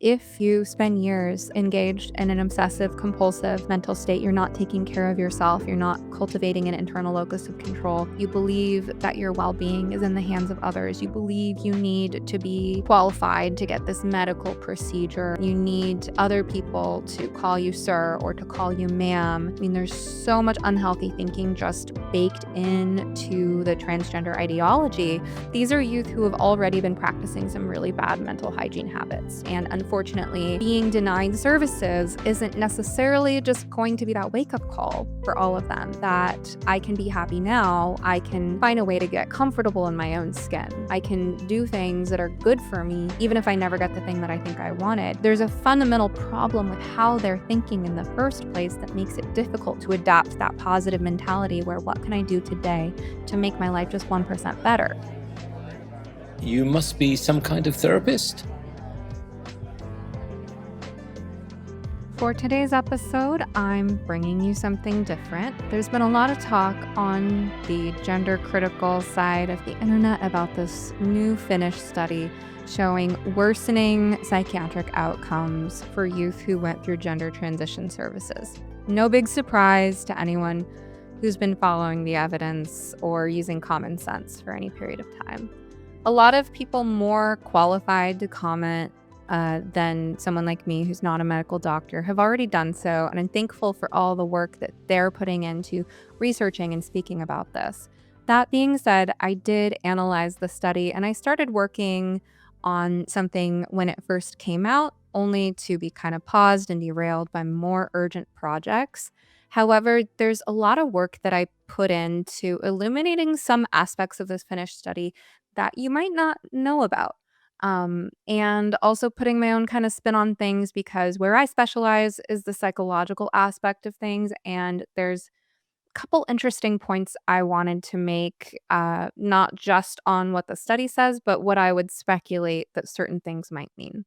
If you spend years engaged in an obsessive compulsive mental state, you're not taking care of yourself, you're not cultivating an internal locus of control, you believe that your well-being is in the hands of others, you believe you need to be qualified to get this medical procedure, you need other people to call you sir or to call you ma'am. I mean, there's so much unhealthy thinking just baked into the transgender ideology. These are youth who have already been practicing some really bad mental hygiene habits. And unfortunately, being denied services isn't necessarily just going to be that wake-up call for all of them, that I can be happy now, I can find a way to get comfortable in my own skin, I can do things that are good for me, even if I never get the thing that I think I wanted. There's a fundamental problem with how they're thinking in the first place that makes it difficult to adapt that positive mentality where what can I do today to make my life just 1% better? You must be some kind of therapist? For today's episode, I'm bringing you something different. There's been a lot of talk on the gender critical side of the internet about this new Finnish study showing worsening psychiatric outcomes for youth who went through gender transition services. No big surprise to anyone who's been following the evidence or using common sense for any period of time. A lot of people more qualified to comment than someone like me who's not a medical doctor have already done so, and I'm thankful for all the work that they're putting into researching and speaking about this. That being said, I did analyze the study, and I started working on something when it first came out, only to be kind of paused and derailed by more urgent projects. However, there's a lot of work that I put into illuminating some aspects of this Finnish study that you might not know about. And also putting my own kind of spin on things because where I specialize is the psychological aspect of things. And there's a couple interesting points I wanted to make, not just on what the study says, but what I would speculate that certain things might mean.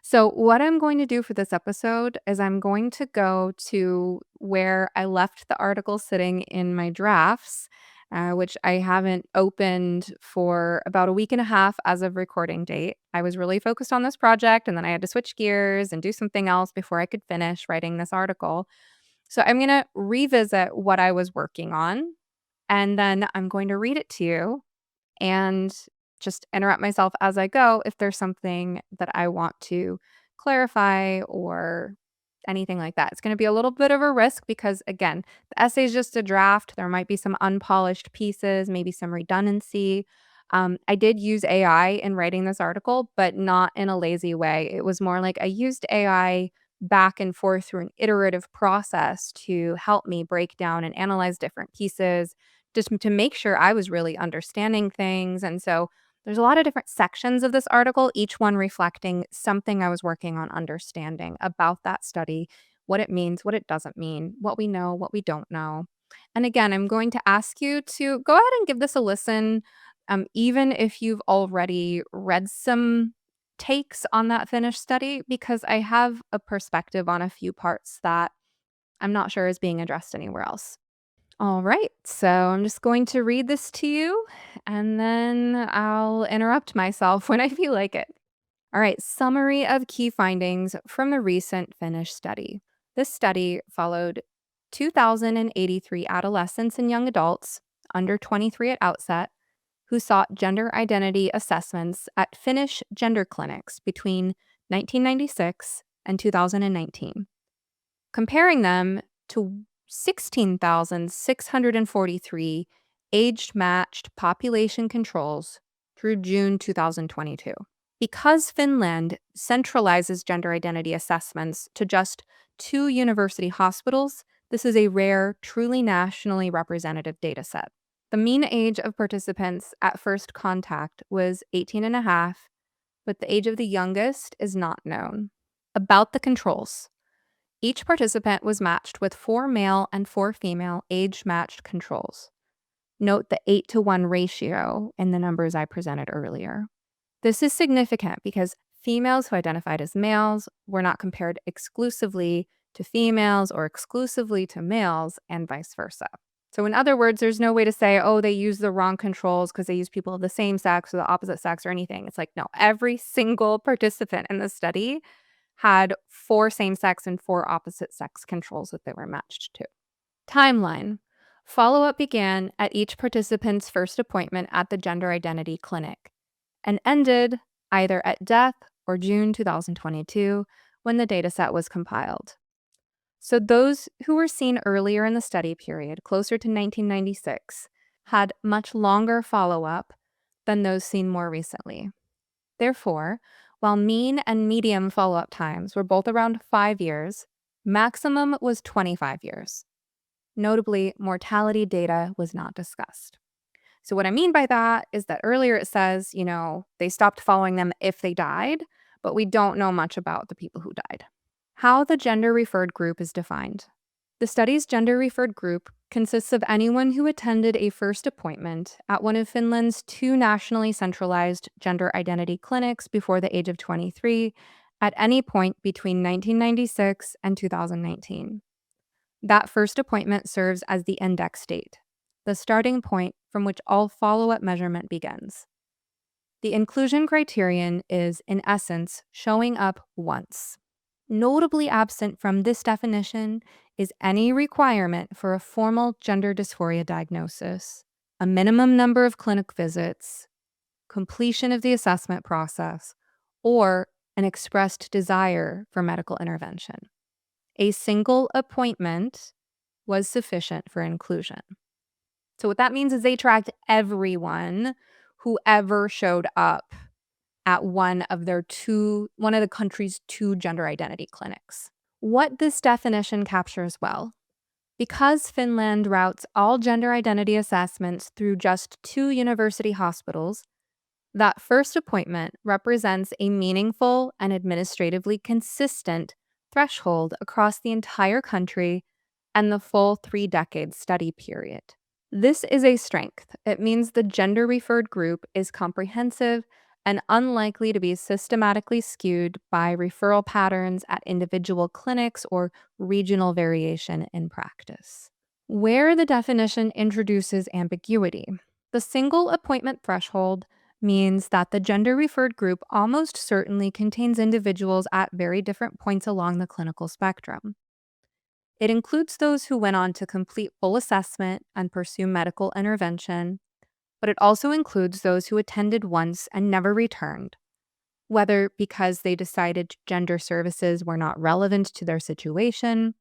So, what I'm going to do for this episode is I'm going to go to where I left the article sitting in my drafts, which I haven't opened for about a week and a half as of recording date. I was really focused on this project, and then I had to switch gears and do something else before I could finish writing this article. So, I'm going to revisit what I was working on, and then I'm going to read it to you and just interrupt myself as I go if there's something that I want to clarify or anything like that. It's going to be a little bit of a risk because, again, the essay is just a draft. There might be some unpolished pieces, maybe some redundancy. I did use AI in writing this article, but not in a lazy way. It was more like I used AI back and forth through an iterative process to help me break down and analyze different pieces just to make sure I was really understanding things. And so there's a lot of different sections of this article, each one reflecting something I was working on understanding about that study, what it means, what it doesn't mean, what we know, what we don't know. And again, I'm going to ask you to go ahead and give this a listen, even if you've already read some takes on that Finnish study, because I have a perspective on a few parts that I'm not sure is being addressed anywhere else. All right, so I'm just going to read this to you and then I'll interrupt myself when I feel like it. All right, summary of key findings from the recent Finnish study. This study followed 2,083 adolescents and young adults, under 23 at outset, who sought gender identity assessments at Finnish gender clinics between 1996 and 2019, comparing them to 16,643 age matched population controls through June 2022. Because Finland centralizes gender identity assessments to just 2 university hospitals, this is a rare, truly nationally representative dataset. The mean age of participants at first contact was 18 and a half, but the age of the youngest is not known. About the controls. Each participant was matched with 4 male and 4 female age-matched controls. Note the 8-to-1 ratio in the numbers I presented earlier. This is significant because females who identified as males were not compared exclusively to females or exclusively to males and vice versa. So in other words, there's no way to say, oh, they use the wrong controls because they use people of the same sex or the opposite sex or anything. It's like, no, every single participant in the study had 4 same-sex and 4 opposite-sex controls that they were matched to. Timeline. Follow-up began at each participant's first appointment at the gender identity clinic and ended either at death or June 2022 when the dataset was compiled. So those who were seen earlier in the study period, closer to 1996, had much longer follow-up than those seen more recently. Therefore, while mean and medium follow-up times were both around 5 years, maximum was 25 years. Notably, mortality data was not discussed. So what I mean by that is that earlier it says, they stopped following them if they died, but we don't know much about the people who died. How the gender-referred group is defined. The study's gender-referred group consists of anyone who attended a first appointment at one of Finland's 2 nationally centralized gender identity clinics before the age of 23 at any point between 1996 and 2019. That first appointment serves as the index date, the starting point from which all follow-up measurement begins. The inclusion criterion is, in essence, showing up once. Notably absent from this definition is any requirement for a formal gender dysphoria diagnosis, a minimum number of clinic visits, completion of the assessment process, or an expressed desire for medical intervention. A single appointment was sufficient for inclusion. So what that means is they tracked everyone who ever showed up at one of the country's 2 gender identity clinics. What this definition captures well, because Finland routes all gender identity assessments through just 2 university hospitals, that first appointment represents a meaningful and administratively consistent threshold across the entire country and the full 3-decade study period. This is a strength. It means the gender-referred group is comprehensive and unlikely to be systematically skewed by referral patterns at individual clinics or regional variation in practice. Where the definition introduces ambiguity, the single appointment threshold means that the gender-referred group almost certainly contains individuals at very different points along the clinical spectrum. It includes those who went on to complete full assessment and pursue medical intervention, but it also includes those who attended once and never returned, whether because they decided gender services were not relevant to their situation,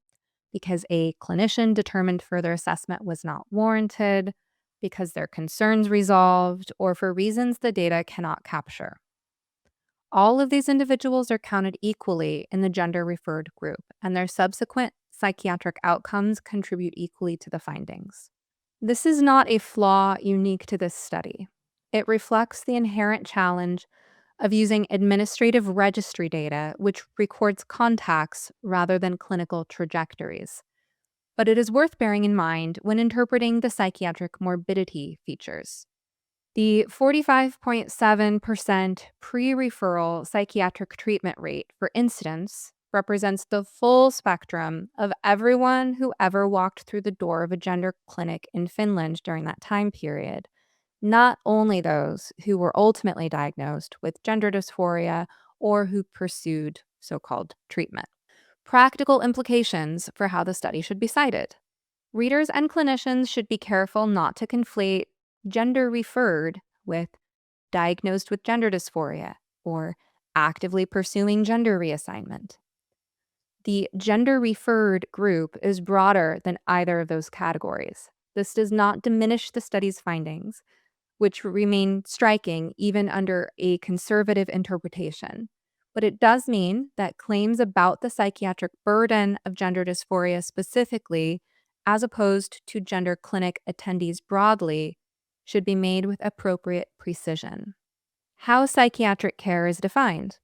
because a clinician determined further assessment was not warranted, because their concerns resolved, or for reasons the data cannot capture. All of these individuals are counted equally in the gender-referred group, and their subsequent psychiatric outcomes contribute equally to the findings. This is not a flaw unique to this study. It reflects the inherent challenge of using administrative registry data, which records contacts rather than clinical trajectories. But it is worth bearing in mind when interpreting the psychiatric morbidity features. The 45.7% pre-referral psychiatric treatment rate, for instance, represents the full spectrum of everyone who ever walked through the door of a gender clinic in Finland during that time period, not only those who were ultimately diagnosed with gender dysphoria or who pursued so-called treatment. Practical implications for how the study should be cited. Readers and clinicians should be careful not to conflate gender referred with diagnosed with gender dysphoria or actively pursuing gender reassignment. The gender referred group is broader than either of those categories. This does not diminish the study's findings, which remain striking even under a conservative interpretation. But it does mean that claims about the psychiatric burden of gender dysphoria specifically, as opposed to gender clinic attendees broadly, should be made with appropriate precision. How psychiatric care is defined.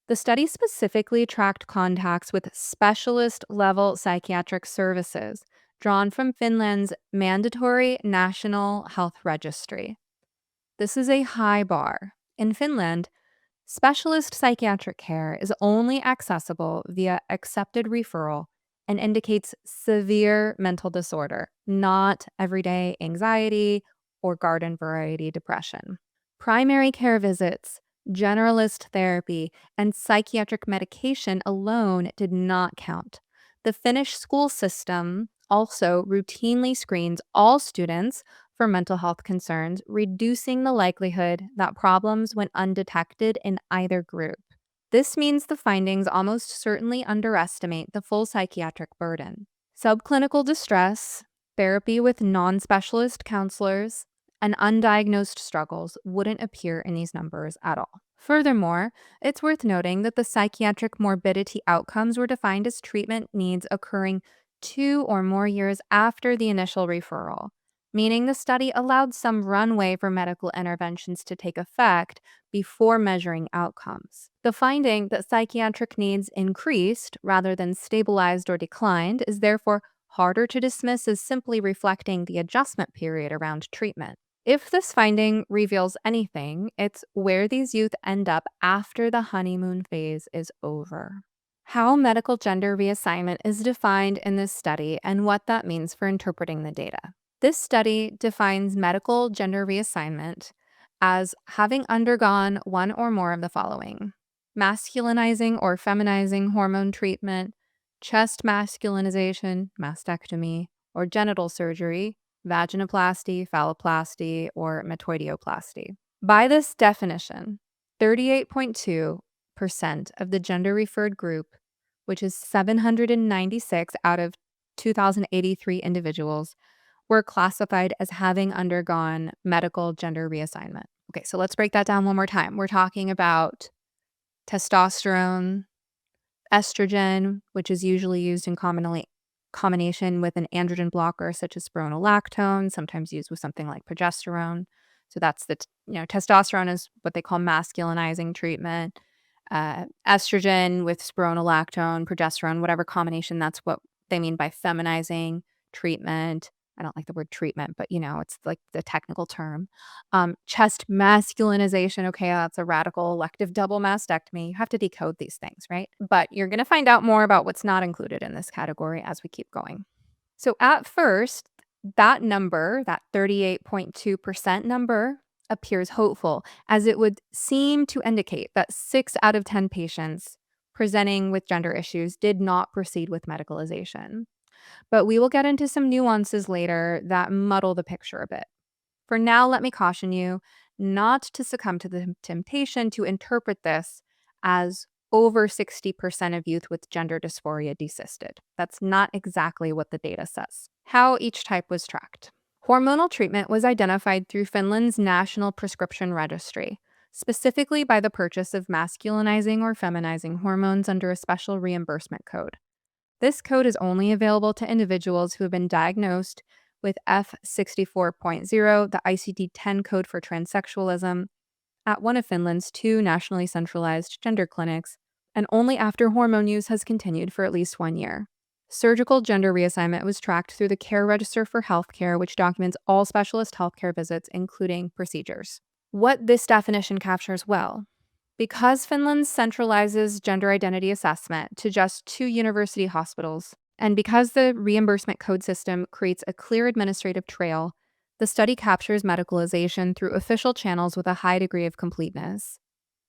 The study specifically tracked contacts with specialist-level psychiatric services drawn from Finland's mandatory National Health Registry. This is a high bar. In Finland, specialist psychiatric care is only accessible via accepted referral and indicates severe mental disorder, not everyday anxiety or garden variety depression. Primary care visits, generalist therapy, and psychiatric medication alone did not count. The Finnish school system also routinely screens all students for mental health concerns, reducing the likelihood that problems went undetected in either group. This means the findings almost certainly underestimate the full psychiatric burden. Subclinical distress, therapy with non specialist counselors, and undiagnosed struggles wouldn't appear in these numbers at all. Furthermore, it's worth noting that the psychiatric morbidity outcomes were defined as treatment needs occurring 2 or more years after the initial referral, meaning the study allowed some runway for medical interventions to take effect before measuring outcomes. The finding that psychiatric needs increased rather than stabilized or declined is therefore harder to dismiss as simply reflecting the adjustment period around treatment. If this finding reveals anything, it's where these youth end up after the honeymoon phase is over. How medical gender reassignment is defined in this study and what that means for interpreting the data. This study defines medical gender reassignment as having undergone one or more of the following: masculinizing or feminizing hormone treatment, chest masculinization, mastectomy, or genital surgery, vaginoplasty, phalloplasty, or metoidioplasty. By this definition, 38.2% of the gender-referred group, which is 796 out of 2,083 individuals, were classified as having undergone medical gender reassignment. Okay, so let's break that down one more time. We're talking about testosterone, estrogen, which is usually used in combination with an androgen blocker such as spironolactone, sometimes used with something like progesterone. So that's testosterone is what they call masculinizing treatment. Estrogen with spironolactone, progesterone, whatever combination, that's what they mean by feminizing treatment. I don't like the word treatment, but it's like the technical term. Chest masculinization. Okay, that's a radical elective double mastectomy. You have to decode these things, right? But you're going to find out more about what's not included in this category as we keep going. So at first, that number, that 38.2% number, appears hopeful, as it would seem to indicate that 6 out of 10 patients presenting with gender issues did not proceed with medicalization. But we will get into some nuances later that muddle the picture a bit. For now, let me caution you not to succumb to the temptation to interpret this as over 60% of youth with gender dysphoria desisted. That's not exactly what the data says. How each type was tracked. Hormonal treatment was identified through Finland's National Prescription Registry, specifically by the purchase of masculinizing or feminizing hormones under a special reimbursement code. This code is only available to individuals who have been diagnosed with F64.0, the ICD-10 code for transsexualism, at one of Finland's 2 nationally centralized gender clinics, and only after hormone use has continued for at least 1 year. Surgical gender reassignment was tracked through the Care Register for Healthcare, which documents all specialist healthcare visits, including procedures. What this definition captures well. Because Finland centralizes gender identity assessment to just 2 university hospitals, and because the reimbursement code system creates a clear administrative trail, the study captures medicalization through official channels with a high degree of completeness.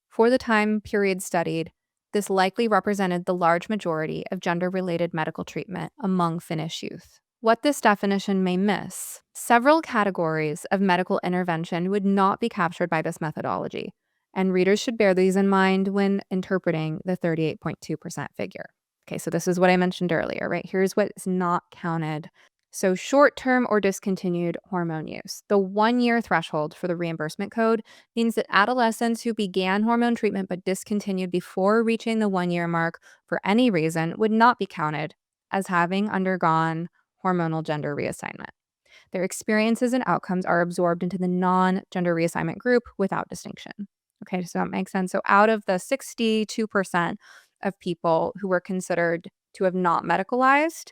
For the time period studied, this likely represented the large majority of gender-related medical treatment among Finnish youth. What this definition may miss: several categories of medical intervention would not be captured by this methodology, and readers should bear these in mind when interpreting the 38.2% figure. Okay, so this is what I mentioned earlier, right? Here's what is not counted. So short-term or discontinued hormone use. The 1-year threshold for the reimbursement code means that adolescents who began hormone treatment but discontinued before reaching the 1-year mark for any reason would not be counted as having undergone hormonal gender reassignment. Their experiences and outcomes are absorbed into the non-gender reassignment group without distinction. Okay, does that make sense? So out of the 62% of people who were considered to have not medicalized,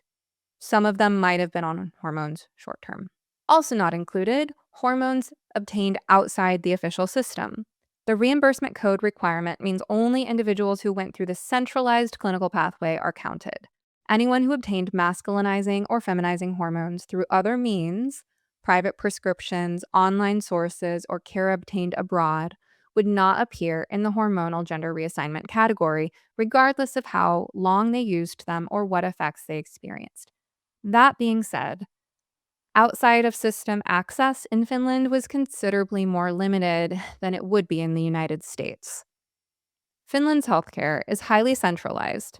some of them might have been on hormones short term. Also not included, hormones obtained outside the official system. The reimbursement code requirement means only individuals who went through the centralized clinical pathway are counted. Anyone who obtained masculinizing or feminizing hormones through other means, private prescriptions, online sources, or care obtained abroad, would not appear in the hormonal gender reassignment category, regardless of how long they used them or what effects they experienced. That being said, outside of system access in Finland was considerably more limited than it would be in the United States. Finland's healthcare is highly centralized.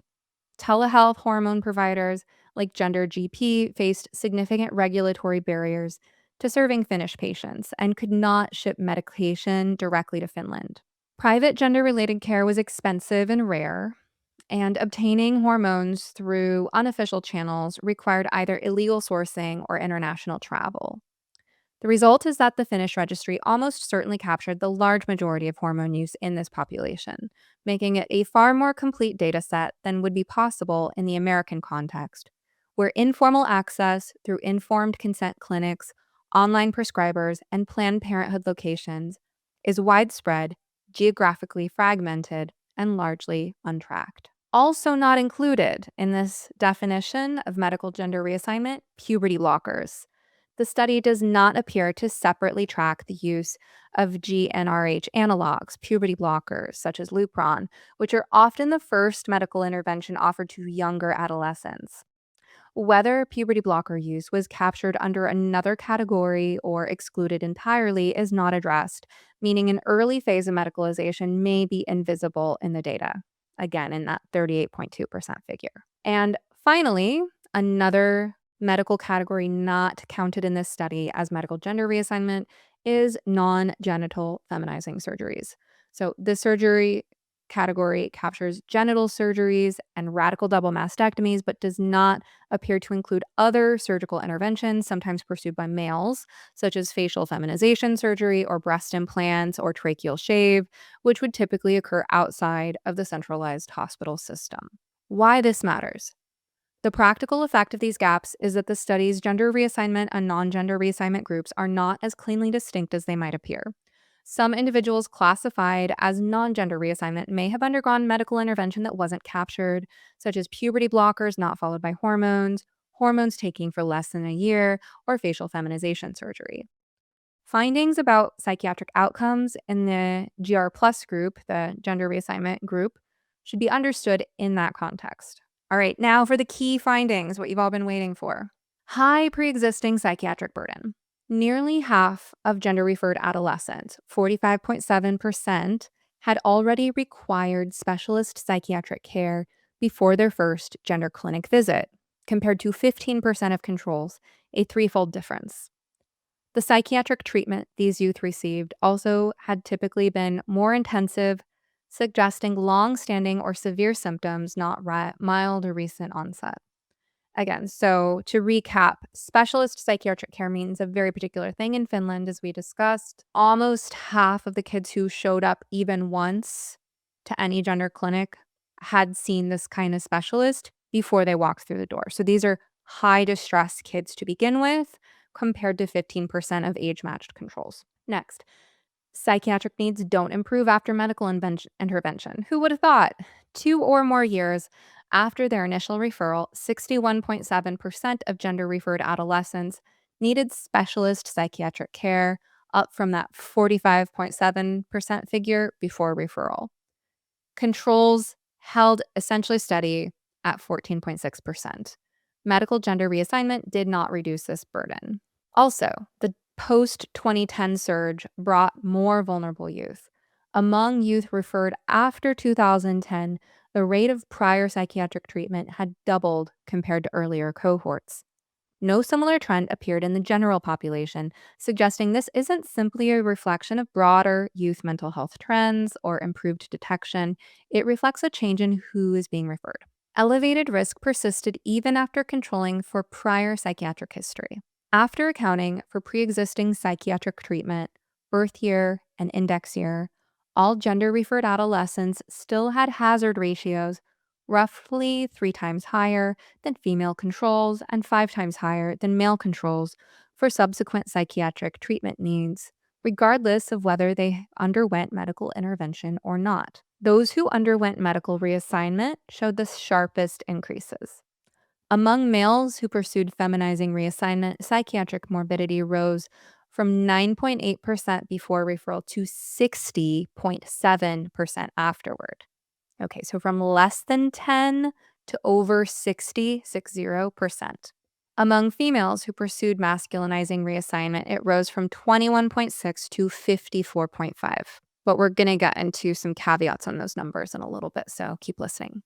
Telehealth hormone providers like Gender GP faced significant regulatory barriers to serving Finnish patients and could not ship medication directly to Finland. Private gender related care was expensive and rare, and obtaining hormones through unofficial channels required either illegal sourcing or international travel. The result is that the Finnish registry almost certainly captured the large majority of hormone use in this population, making it a far more complete data set than would be possible in the American context, where informal access through informed consent clinics, online prescribers, and Planned Parenthood locations is widespread, geographically fragmented, and largely untracked. Also, not included in this definition of medical gender reassignment, puberty blockers. The study does not appear to separately track the use of GnRH analogs, puberty blockers, such as Lupron, which are often the first medical intervention offered to younger adolescents. Whether puberty blocker use was captured under another category or excluded entirely is not addressed, meaning an early phase of medicalization may be invisible in the data, again, in that 38.2% figure. And finally, another medical category not counted in this study as medical gender reassignment is non-genital feminizing surgeries. So this surgery category captures genital surgeries and radical double mastectomies, but does not appear to include other surgical interventions sometimes pursued by males, such as facial feminization surgery or breast implants or tracheal shave, which would typically occur outside of the centralized hospital system. Why this matters? The practical effect of these gaps is that the study's gender reassignment and non-gender reassignment groups are not as cleanly distinct as they might appear. Some individuals classified as non-gender reassignment may have undergone medical intervention that wasn't captured, such as puberty blockers not followed by hormones, hormones taking for less than a year, or facial feminization surgery. Findings about psychiatric outcomes in the GR plus group, the gender reassignment group, should be understood in that context. All right, now for the key findings, what you've all been waiting for. High pre-existing psychiatric burden. Nearly half of gender-referred adolescents, 45.7%, had already required specialist psychiatric care before their first gender clinic visit, compared to 15% of controls, a threefold difference. The psychiatric treatment these youth received also had typically been more intensive, suggesting long-standing or severe symptoms, not mild or recent onset. Again, so to recap, specialist psychiatric care means a very particular thing in Finland, as we discussed. Almost half of the kids who showed up even once to any gender clinic had seen this kind of specialist before they walked through the door. So these are high distress kids to begin with, compared to 15% of age-matched controls. Next, psychiatric needs don't improve after medical intervention. Who would have thought? 2 or more years after their initial referral, 61.7% of gender-referred adolescents needed specialist psychiatric care, up from that 45.7% figure before referral. Controls held essentially steady at 14.6%. Medical gender reassignment did not reduce this burden. Also, the post-2010 surge brought more vulnerable youth. Among youth referred after 2010, the rate of prior psychiatric treatment had doubled compared to earlier cohorts. No similar trend appeared in the general population, suggesting this isn't simply a reflection of broader youth mental health trends or improved detection. It reflects a change in who is being referred. Elevated risk persisted even after controlling for prior psychiatric history. After accounting for pre-existing psychiatric treatment, birth year, and index year, all gender-referred adolescents still had hazard ratios roughly 3 times higher than female controls and 5 times higher than male controls for subsequent psychiatric treatment needs, regardless of whether they underwent medical intervention or not. Those who underwent medical reassignment showed the sharpest increases. Among males who pursued feminizing reassignment, psychiatric morbidity rose from 9.8% before referral to 60.7% afterward. Okay, so from less than 10 to over 60%. Among females who pursued masculinizing reassignment, it rose from 21.6 to 54.5. But we're going to get into some caveats on those numbers in a little bit, so keep listening.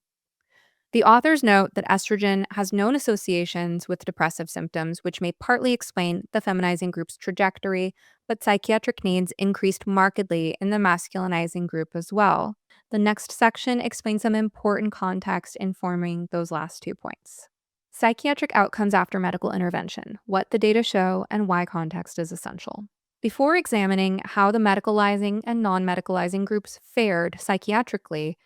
The authors note that estrogen has known associations with depressive symptoms, which may partly explain the feminizing group's trajectory, but psychiatric needs increased markedly in the masculinizing group as well. The next section explains some important context informing those last 2 points. Psychiatric outcomes after medical intervention, what the data show, and why context is essential. Before examining how the medicalizing and non-medicalizing groups fared psychiatrically,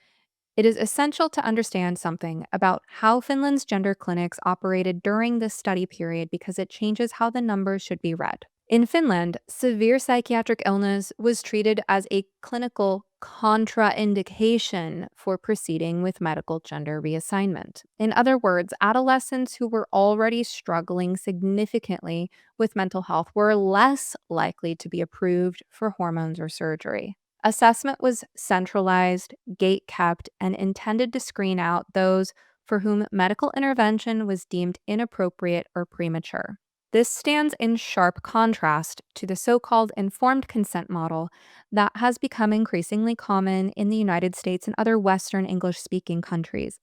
it is essential to understand something about how Finland's gender clinics operated during this study period because it changes how the numbers should be read. In Finland, severe psychiatric illness was treated as a clinical contraindication for proceeding with medical gender reassignment. In other words, adolescents who were already struggling significantly with mental health were less likely to be approved for hormones or surgery. Assessment was centralized, gate-kept, and intended to screen out those for whom medical intervention was deemed inappropriate or premature. This stands in sharp contrast to the so-called informed consent model that has become increasingly common in the United States and other Western English-speaking countries,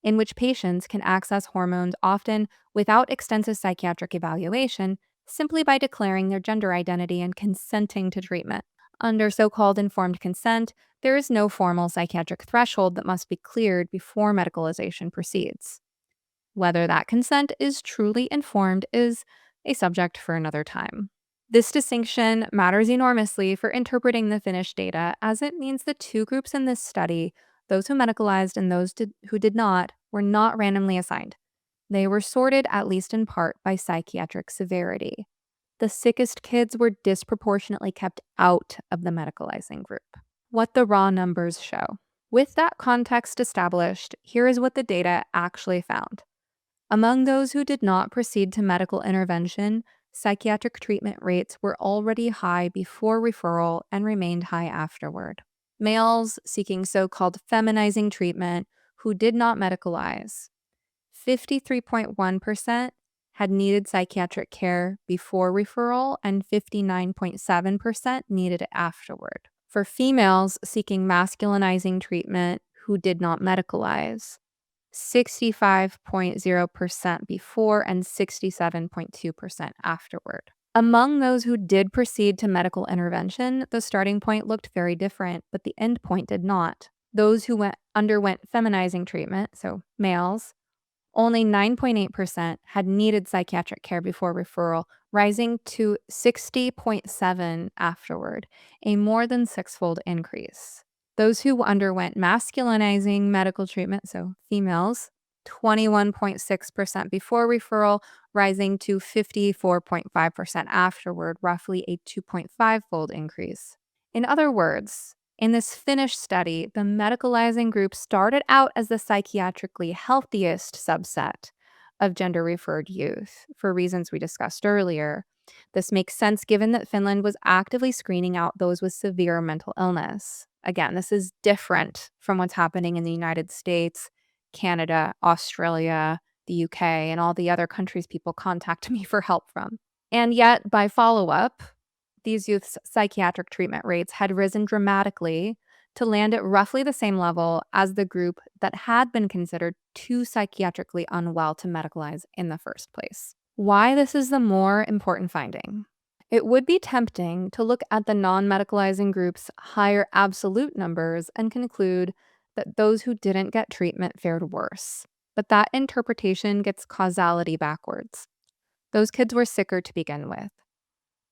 in which patients can access hormones often without extensive psychiatric evaluation, simply by declaring their gender identity and consenting to treatment. Under so-called informed consent, there is no formal psychiatric threshold that must be cleared before medicalization proceeds. Whether that consent is truly informed is a subject for another time. This distinction matters enormously for interpreting the Finnish data, as it means the two groups in this study, those who medicalized and those who did not, were not randomly assigned. They were sorted, at least in part, by psychiatric severity. The sickest kids were disproportionately kept out of the medicalizing group. What the raw numbers show. With that context established, here is what the data actually found. Among those who did not proceed to medical intervention, psychiatric treatment rates were already high before referral and remained high afterward. Males seeking so-called feminizing treatment who did not medicalize, 53.1% had needed psychiatric care before referral and 59.7% needed it afterward. For females seeking masculinizing treatment who did not medicalize, 65.0% before and 67.2% afterward. Among those who did proceed to medical intervention, the starting point looked very different, but the end point did not. Those who underwent feminizing treatment, so males, only 9.8% had needed psychiatric care before referral, rising to 60.7% afterward, a more than six-fold increase. Those who underwent masculinizing medical treatment, so females, 21.6% before referral, rising to 54.5% afterward, roughly a 2.5-fold increase. In other words, in this Finnish study, the medicalizing group started out as the psychiatrically healthiest subset of gender-referred youth, for reasons we discussed earlier. This makes sense given that Finland was actively screening out those with severe mental illness. Again, this is different from what's happening in the United States, Canada, Australia, the UK, and all the other countries people contact me for help from. And yet, by follow-up, these youth's psychiatric treatment rates had risen dramatically to land at roughly the same level as the group that had been considered too psychiatrically unwell to medicalize in the first place. Why this is the more important finding? It would be tempting to look at the non-medicalizing group's higher absolute numbers and conclude that those who didn't get treatment fared worse. But that interpretation gets causality backwards. Those kids were sicker to begin with.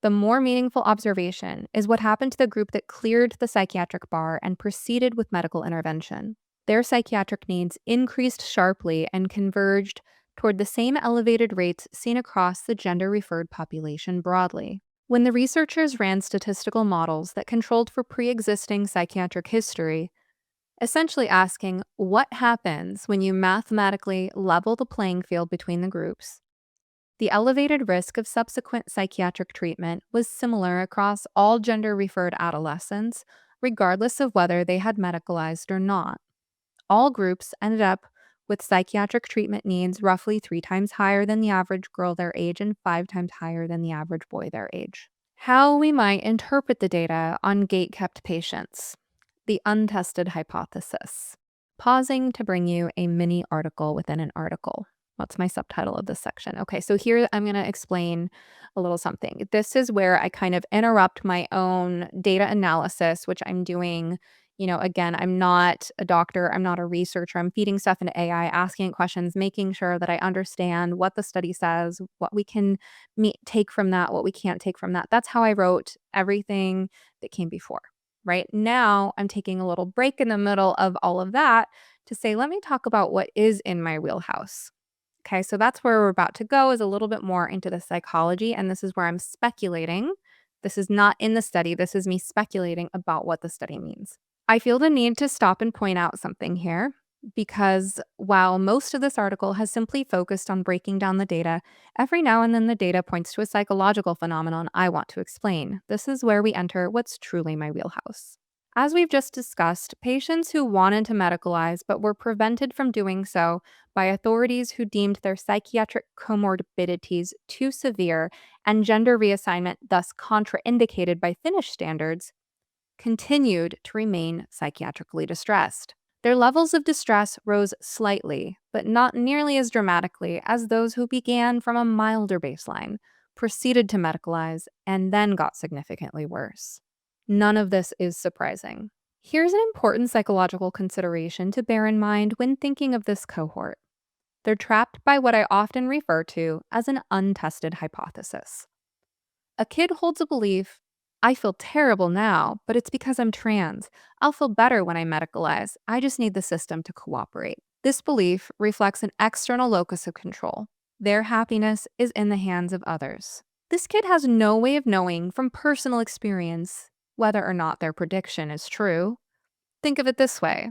The more meaningful observation is what happened to the group that cleared the psychiatric bar and proceeded with medical intervention. Their psychiatric needs increased sharply and converged toward the same elevated rates seen across the gender-referred population broadly. When the researchers ran statistical models that controlled for pre-existing psychiatric history, essentially asking what happens when you mathematically level the playing field between the groups. The elevated risk of subsequent psychiatric treatment was similar across all gender referred adolescents, regardless of whether they had medicalized or not. All groups ended up with psychiatric treatment needs roughly 3 times higher than the average girl their age and 5 times higher than the average boy their age. How we might interpret the data on gate-kept patients. The Untested Hypothesis. Pausing to bring you a mini article within an article. What's my subtitle of this section? Okay, so here I'm going to explain a little something. This is where I kind of interrupt my own data analysis, which I'm doing. Again, I'm not a doctor, I'm not a researcher. I'm feeding stuff into AI, asking it questions, making sure that I understand what the study says, what we can take from that, what we can't take from that. That's how I wrote everything that came before. Right now, I'm taking a little break in the middle of all of that to say, let me talk about what is in my wheelhouse. Okay, so that's where we're about to go, is a little bit more into the psychology. And this is where I'm speculating. This is not in the study. This is me speculating about what the study means. I feel the need to stop and point out something here, because while most of this article has simply focused on breaking down the data, every now and then the data points to a psychological phenomenon I want to explain. This is where we enter what's truly my wheelhouse. As we've just discussed, patients who wanted to medicalize but were prevented from doing so by authorities who deemed their psychiatric comorbidities too severe and gender reassignment thus contraindicated by Finnish standards, continued to remain psychiatrically distressed. Their levels of distress rose slightly, but not nearly as dramatically as those who began from a milder baseline, proceeded to medicalize, and then got significantly worse. None of this is surprising. Here's an important psychological consideration to bear in mind when thinking of this cohort. They're trapped by what I often refer to as an untested hypothesis. A kid holds a belief, I feel terrible now, but it's because I'm trans. I'll feel better when I medicalize. I just need the system to cooperate. This belief reflects an external locus of control. Their happiness is in the hands of others. This kid has no way of knowing from personal experience whether or not their prediction is true. Think of it this way.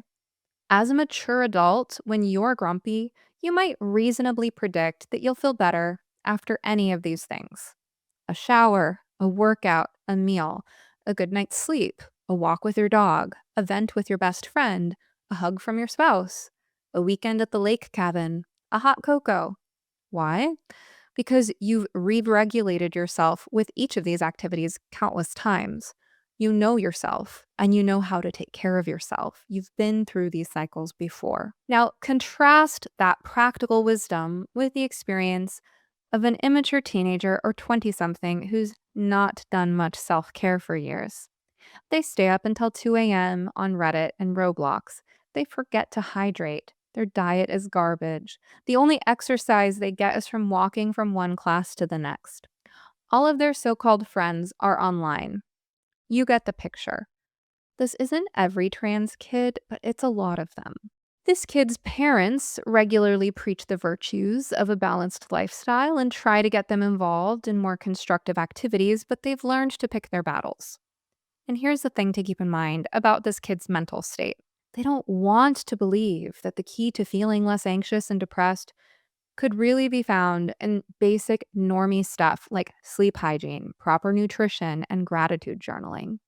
As a mature adult, when you're grumpy, you might reasonably predict that you'll feel better after any of these things: a shower, a workout, a meal, a good night's sleep, a walk with your dog, a vent with your best friend, a hug from your spouse, a weekend at the lake cabin, a hot cocoa. Why? Because you've re-regulated yourself with each of these activities countless times. You know yourself and you know how to take care of yourself. You've been through these cycles before. Now, contrast that practical wisdom with the experience of an immature teenager or 20-something who's not done much self-care for years. They stay up until 2 a.m. on Reddit and Roblox. They forget to hydrate. Their diet is garbage. The only exercise they get is from walking from one class to the next. All of their so-called friends are online. You get the picture. This isn't every trans kid, but it's a lot of them. This kid's parents regularly preach the virtues of a balanced lifestyle and try to get them involved in more constructive activities, but they've learned to pick their battles. And here's the thing to keep in mind about this kid's mental state. They don't want to believe that the key to feeling less anxious and depressed could really be found in basic normie stuff like sleep hygiene, proper nutrition, and gratitude journaling.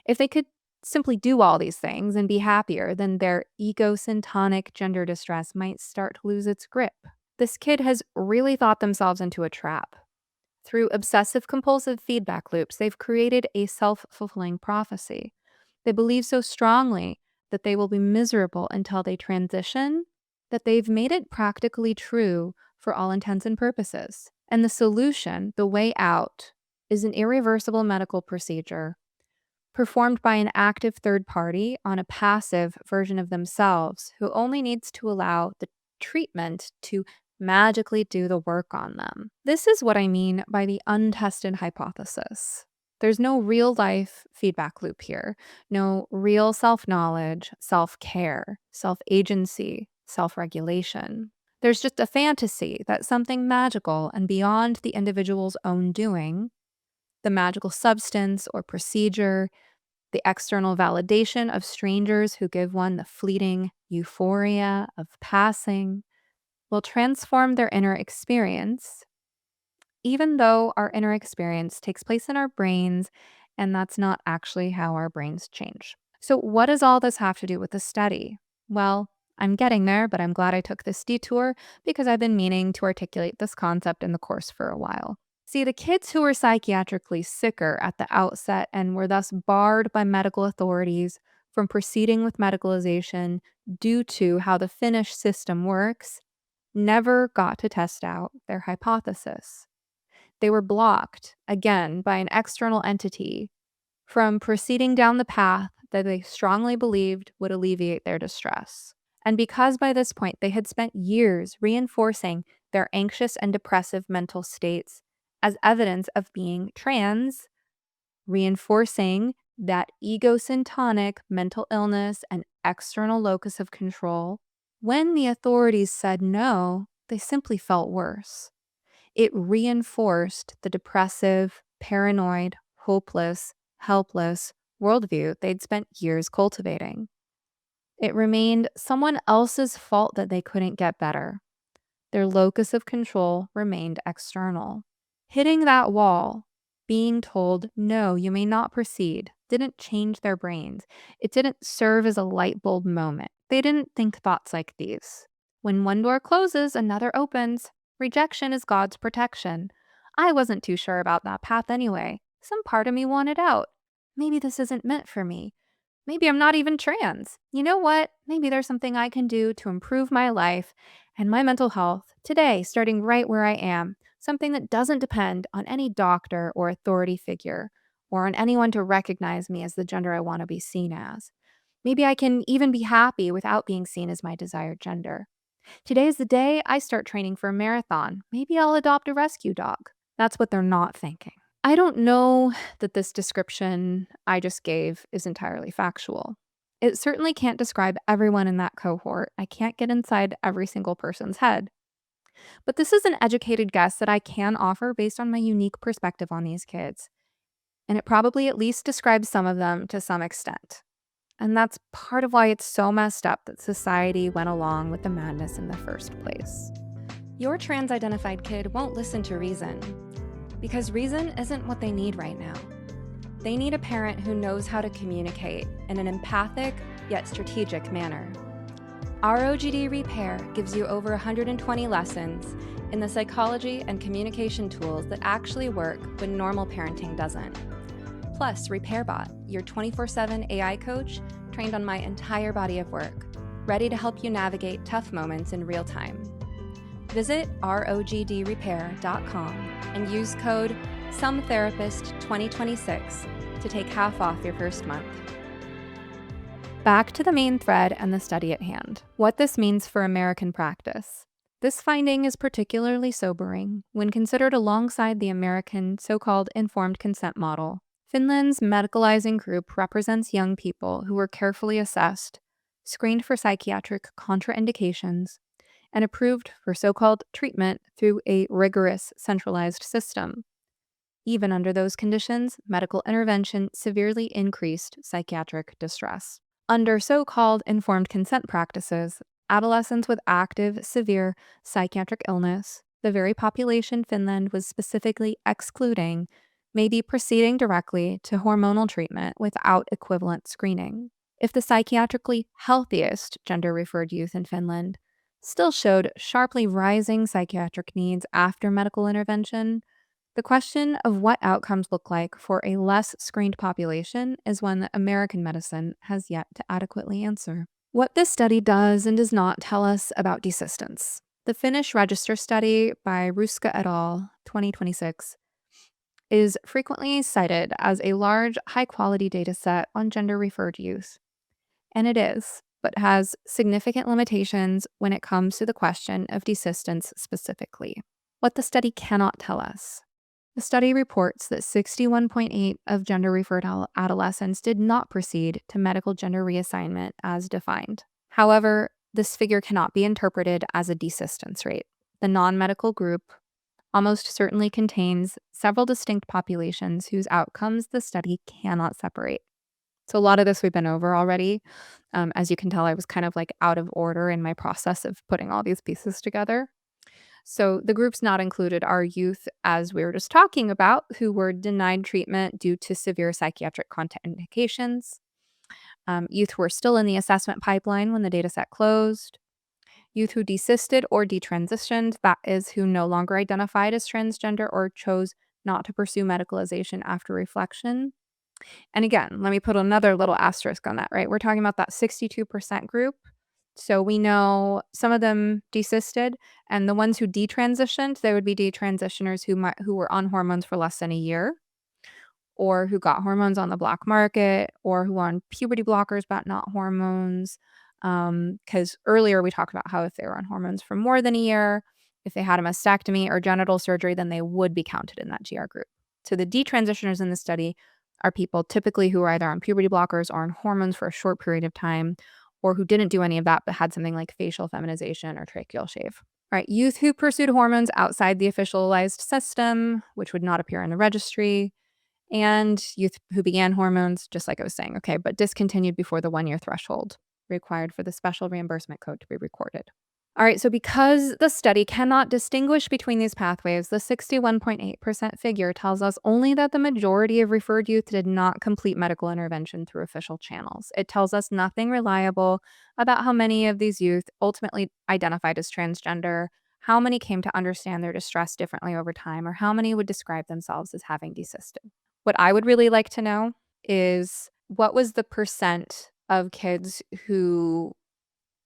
If they could simply do all these things and be happier, then their ego-syntonic gender distress might start to lose its grip. This kid has really thought themselves into a trap. Through obsessive-compulsive feedback loops, they've created a self-fulfilling prophecy. They believe so strongly that they will be miserable until they transition that they've made it practically true for all intents and purposes. And the solution, the way out, is an irreversible medical procedure performed by an active third party on a passive version of themselves who only needs to allow the treatment to magically do the work on them. This is what I mean by the untested hypothesis. There's no real life feedback loop here, no real self-knowledge, self-care, self-agency, self-regulation. There's just a fantasy that something magical and beyond the individual's own doing, the magical substance or procedure, The external validation of strangers who give one the fleeting euphoria of passing will transform their inner experience, even though our inner experience takes place in our brains, and that's not actually how our brains change. So, what does all this have to do with the study? Well, I'm getting there, but I'm glad I took this detour because I've been meaning to articulate this concept in the course for a while. See, the kids who were psychiatrically sicker at the outset and were thus barred by medical authorities from proceeding with medicalization due to how the Finnish system works never got to test out their hypothesis. They were blocked, again, by an external entity from proceeding down the path that they strongly believed would alleviate their distress. And because by this point they had spent years reinforcing their anxious and depressive mental states as evidence of being trans, reinforcing that egosyntonic mental illness and external locus of control, when the authorities said no, they simply felt worse. It reinforced the depressive, paranoid, hopeless, helpless worldview they'd spent years cultivating. It remained someone else's fault that they couldn't get better. Their locus of control remained external. Hitting that wall, being told, no, you may not proceed, didn't change their brains. It didn't serve as a light bulb moment. They didn't think thoughts like these. When one door closes, another opens. Rejection is God's protection. I wasn't too sure about that path anyway. Some part of me wanted out. Maybe this isn't meant for me. Maybe I'm not even trans. You know what? Maybe there's something I can do to improve my life and my mental health today, starting right where I am. Something that doesn't depend on any doctor or authority figure or on anyone to recognize me as the gender I want to be seen as. Maybe I can even be happy without being seen as my desired gender. Today's the day I start training for a marathon. Maybe I'll adopt a rescue dog. That's what they're not thinking. I don't know that this description I just gave is entirely factual. It certainly can't describe everyone in that cohort. I can't get inside every single person's head. But this is an educated guess that I can offer based on my unique perspective on these kids. And it probably at least describes some of them to some extent. And that's part of why it's so messed up that society went along with the madness in the first place. Your trans-identified kid won't listen to reason, because reason isn't what they need right now. They need a parent who knows how to communicate in an empathic yet strategic manner. ROGD Repair gives you over 120 lessons in the psychology and communication tools that actually work when normal parenting doesn't. Plus, RepairBot, your 24/7 AI coach trained on my entire body of work, ready to help you navigate tough moments in real time. Visit rogdrepair.com and use code SOMETherapist2026 to take half off your first month. Back to the main thread and the study at hand, what this means for American practice. This finding is particularly sobering when considered alongside the American so-called informed consent model. Finland's medicalizing group represents young people who were carefully assessed, screened for psychiatric contraindications, and approved for so-called treatment through a rigorous centralized system. Even under those conditions, medical intervention severely increased psychiatric distress. Under so-called informed consent practices, adolescents with active, severe psychiatric illness, the very population Finland was specifically excluding, may be proceeding directly to hormonal treatment without equivalent screening. If the psychiatrically healthiest gender-referred youth in Finland still showed sharply rising psychiatric needs after medical intervention, the question of what outcomes look like for a less screened population is one that American medicine has yet to adequately answer. What this study does and does not tell us about desistance. The Finnish Register study by Ruska et al., 2026, is frequently cited as a large, high-quality data set on gender-referred youth. And it is, but has significant limitations when it comes to the question of desistance specifically. What the study cannot tell us. The study reports that 61.8% of gender-referred adolescents did not proceed to medical gender reassignment as defined. However, this figure cannot be interpreted as a desistance rate. The non-medical group almost certainly contains several distinct populations whose outcomes the study cannot separate. So a lot of this we've been over already. As you can tell, I was kind of like out of order in my process of putting all these pieces together. So the groups not included are youth, as we were just talking about, who were denied treatment due to severe psychiatric contraindications, youth who were still in the assessment pipeline when the dataset closed, youth who desisted or detransitioned, that is, who no longer identified as transgender or chose not to pursue medicalization after reflection. And again, let me put another little asterisk on that, right? We're talking about that 62% group. So we know some of them desisted, and the ones who detransitioned, they would be detransitioners who were on hormones for less than a year, or who got hormones on the black market, or who are on puberty blockers but not hormones. Because earlier we talked about how if they were on hormones for more than a year, if they had a mastectomy or genital surgery, then they would be counted in that GR group. So the detransitioners in the study are people typically who are either on puberty blockers or on hormones for a short period of time, or who didn't do any of that but had something like facial feminization or tracheal shave. All right, youth who pursued hormones outside the officialized system, which would not appear in the registry, and youth who began hormones, just like I was saying, okay, but discontinued before the 1-year threshold required for the special reimbursement code to be recorded. All right, so because the study cannot distinguish between these pathways, the 61.8% figure tells us only that the majority of referred youth did not complete medical intervention through official channels. It tells us nothing reliable about how many of these youth ultimately identified as transgender, how many came to understand their distress differently over time, or how many would describe themselves as having desisted. What I would really like to know is what was the percent of kids who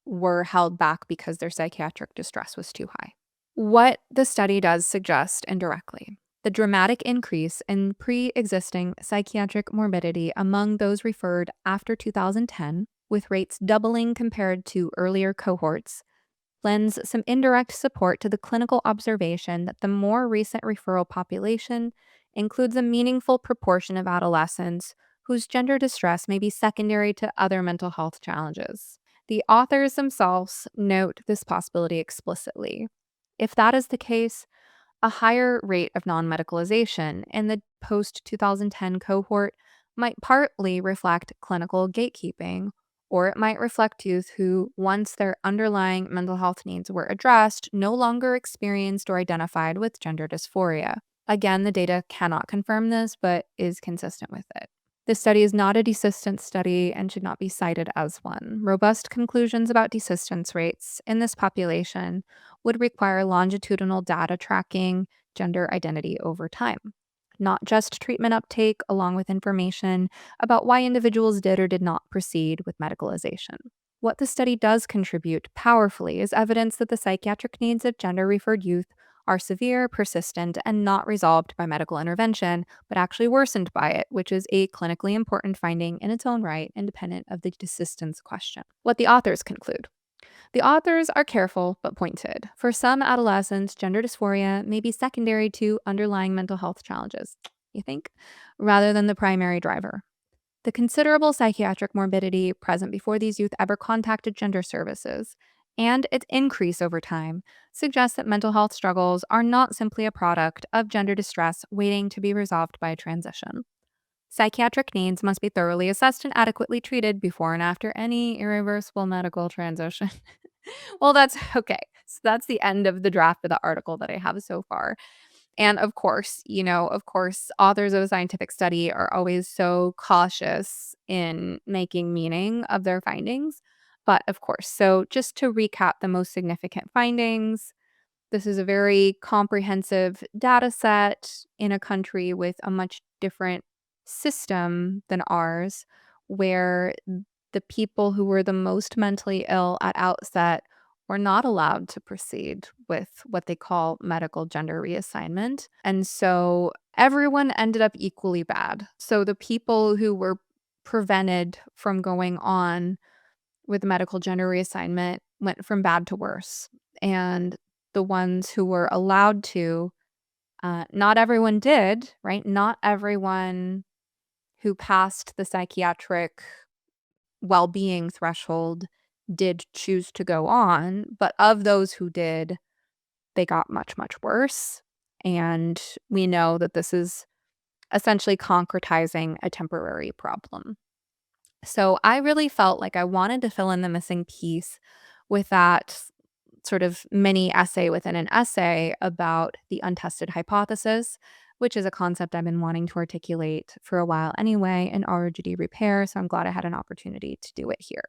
were held back because their psychiatric distress was too high? What the study does suggest indirectly, the dramatic increase in pre-existing psychiatric morbidity among those referred after 2010, with rates doubling compared to earlier cohorts, lends some indirect support to the clinical observation that the more recent referral population includes a meaningful proportion of adolescents whose gender distress may be secondary to other mental health challenges. The authors themselves note this possibility explicitly. If that is the case, a higher rate of non medicalization in the post 2010 cohort might partly reflect clinical gatekeeping, or it might reflect youth who, once their underlying mental health needs were addressed, no longer experienced or identified with gender dysphoria. Again, the data cannot confirm this, but is consistent with it. This study is not a desistance study and should not be cited as one. Robust conclusions about desistance rates in this population would require longitudinal data tracking gender identity over time, not just treatment uptake, along with information about why individuals did or did not proceed with medicalization. What the study does contribute powerfully is evidence that the psychiatric needs of gender referred youth are severe, persistent, and not resolved by medical intervention, but actually worsened by it, which is a clinically important finding in its own right, independent of the desistance question. What the authors conclude. The authors are careful but pointed. For some adolescents, gender dysphoria may be secondary to underlying mental health challenges, you think, rather than the primary driver. The considerable psychiatric morbidity present before these youth ever contacted gender services and its increase over time suggests that mental health struggles are not simply a product of gender distress waiting to be resolved by a transition. Psychiatric needs must be thoroughly assessed and adequately treated before and after any irreversible medical transition. Well, that's okay. So that's the end of the draft of the article that I have so far. And of course, authors of a scientific study are always so cautious in making meaning of their findings. But of course, so just to recap the most significant findings, this is a very comprehensive data set in a country with a much different system than ours, where the people who were the most mentally ill at outset were not allowed to proceed with what they call medical gender reassignment. And so everyone ended up equally bad. So the people who were prevented from going on with medical gender reassignment went from bad to worse. And the ones who were allowed to, not everyone did, right? Not everyone who passed the psychiatric well-being threshold did choose to go on, but of those who did, they got much, much worse. And we know that this is essentially concretizing a temporary problem. So I really felt like I wanted to fill in the missing piece with that sort of mini essay within an essay about the untested hypothesis, which is a concept I've been wanting to articulate for a while anyway in RGD repair. So I'm glad I had an opportunity to do it here.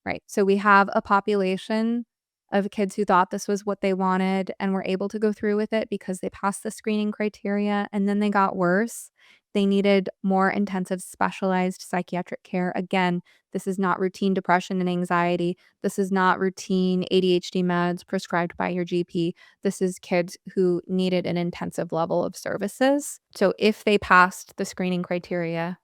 Right. So we have a population of kids who thought this was what they wanted and were able to go through with it because they passed the screening criteria, and then they got worse. They needed more intensive specialized psychiatric care. Again, this is not routine depression and anxiety. This is not routine ADHD meds prescribed by your GP. This is kids who needed an intensive level of services. So if they passed the screening criteria,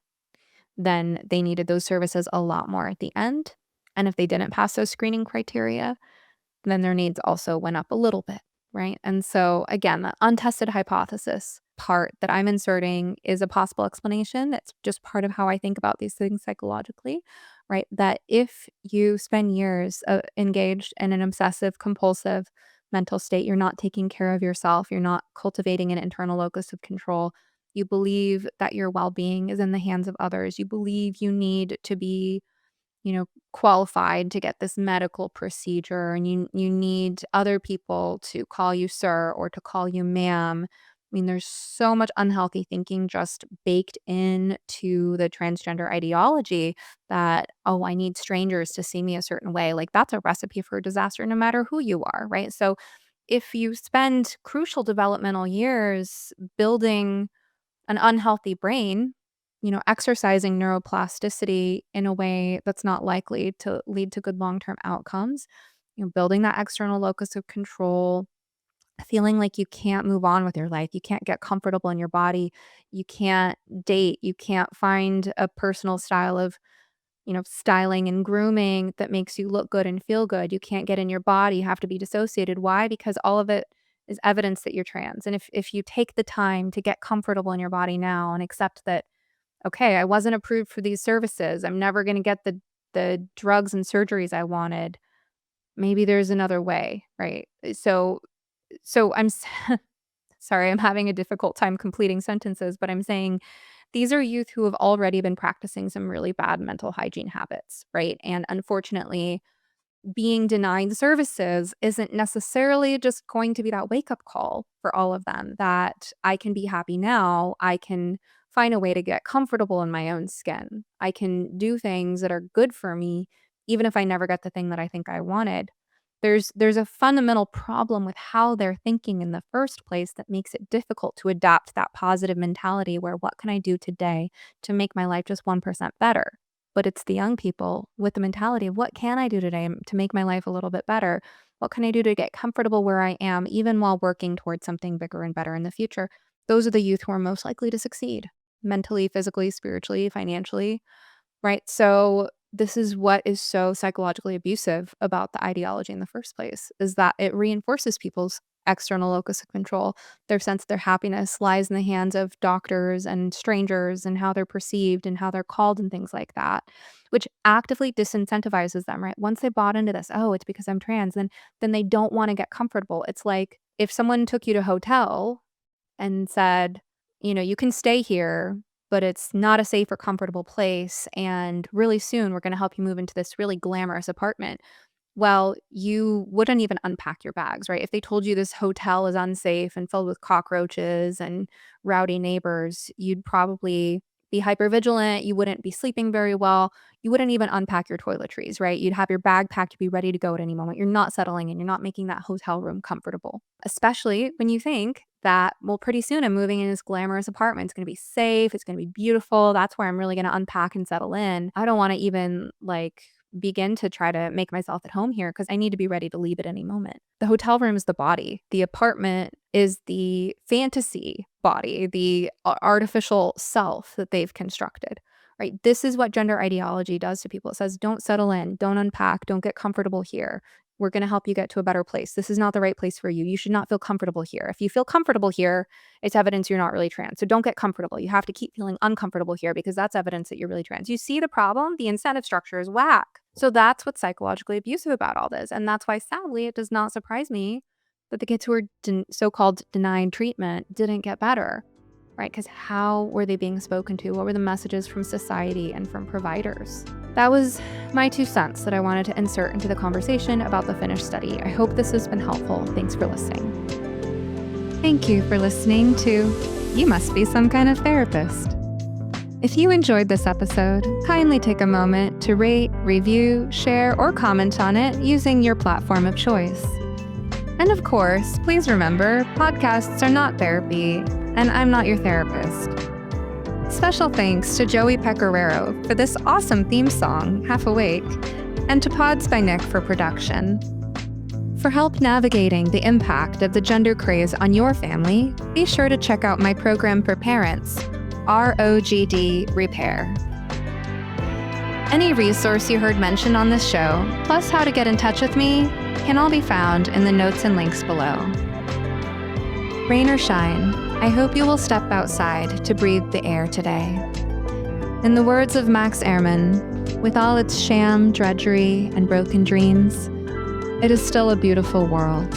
then they needed those services a lot more at the end. And if they didn't pass those screening criteria, then their needs also went up a little bit, right? And so, again, the untested hypothesis part that I'm inserting is a possible explanation. That's just part of how I think about these things psychologically, right? That if you spend years engaged in an obsessive compulsive mental state, you're not taking care of yourself, you're not cultivating an internal locus of control. You believe that your well being is in the hands of others. You believe you need to be qualified to get this medical procedure, and you need other people to call you sir or to call you ma'am. I mean, there's so much unhealthy thinking just baked into the transgender ideology that, oh, I need strangers to see me a certain way. Like, that's a recipe for disaster no matter who you are, right? So if you spend crucial developmental years building an unhealthy brain, exercising neuroplasticity in a way that's not likely to lead to good long-term outcomes, building that external locus of control, feeling like you can't move on with your life, you can't get comfortable in your body, you can't date, you can't find a personal style of, styling and grooming that makes you look good and feel good. You can't get in your body, you have to be dissociated. Why? Because all of it is evidence that you're trans. And if you take the time to get comfortable in your body now and accept that, okay, I wasn't approved for these services, I'm never going to get the drugs and surgeries I wanted. Maybe there's another way, right? So sorry, I'm having a difficult time completing sentences, but I'm saying these are youth who have already been practicing some really bad mental hygiene habits, right? And unfortunately, being denied services isn't necessarily just going to be that wake up call for all of them that I can be happy now. I can find a way to get comfortable in my own skin. I can do things that are good for me, even if I never get the thing that I think I wanted. There's a fundamental problem with how they're thinking in the first place that makes it difficult to adapt that positive mentality where what can I do today to make my life just 1% better? But it's the young people with the mentality of what can I do today to make my life a little bit better? What can I do to get comfortable where I am, even while working towards something bigger and better in the future? Those are the youth who are most likely to succeed mentally, physically, spiritually, financially, right? So this is what is so psychologically abusive about the ideology in the first place, is that it reinforces people's external locus of control. Their sense of their happiness lies in the hands of doctors and strangers and how they're perceived and how they're called and things like that, which actively disincentivizes them, right? Once they bought into this, oh, it's because I'm trans, then they don't want to get comfortable. It's like if someone took you to a hotel and said, you can stay here, but it's not a safe or comfortable place. And really soon, we're going to help you move into this really glamorous apartment. Well, you wouldn't even unpack your bags, right? If they told you this hotel is unsafe and filled with cockroaches and rowdy neighbors, you'd probably be hypervigilant. You wouldn't be sleeping very well. You wouldn't even unpack your toiletries, right? You'd have your bag packed to be ready to go at any moment. You're not settling in. You're not making that hotel room comfortable, especially when you think that, well, pretty soon I'm moving in this glamorous apartment. It's going to be safe. It's going to be beautiful. That's where I'm really going to unpack and settle in. I don't want to even begin to try to make myself at home here because I need to be ready to leave at any moment. The hotel room is the body. The apartment is the fantasy body, the artificial self that they've constructed, right? This is what gender ideology does to people. It says, don't settle in, don't unpack, don't get comfortable here. We're going to help you get to a better place. This is not the right place for you. You should not feel comfortable here. If you feel comfortable here, it's evidence you're not really trans. So don't get comfortable. You have to keep feeling uncomfortable here because that's evidence that you're really trans. You see the problem? The incentive structure is whack. So that's what's psychologically abusive about all this. And that's why, sadly, it does not surprise me that the kids who were so-called denied treatment didn't get better. right? Because how were they being spoken to? What were the messages from society and from providers? That was my 2 cents that I wanted to insert into the conversation about the Finnish study. I hope this has been helpful. Thanks for listening. Thank you for listening to You Must Be Some Kind of Therapist. If you enjoyed this episode, kindly take a moment to rate, review, share, or comment on it using your platform of choice. And of course, please remember, podcasts are not therapy, and I'm not your therapist. Special thanks to Joey Pecoraro for this awesome theme song, Half Awake, and to Pods by Nick for production. For help navigating the impact of the gender craze on your family, be sure to check out my program for parents, ROGD Repair. Any resource you heard mentioned on this show, plus how to get in touch with me, can all be found in the notes and links below. Rain or shine, I hope you will step outside to breathe the air today. In the words of Max Ehrmann, with all its sham, drudgery, and broken dreams, it is still a beautiful world.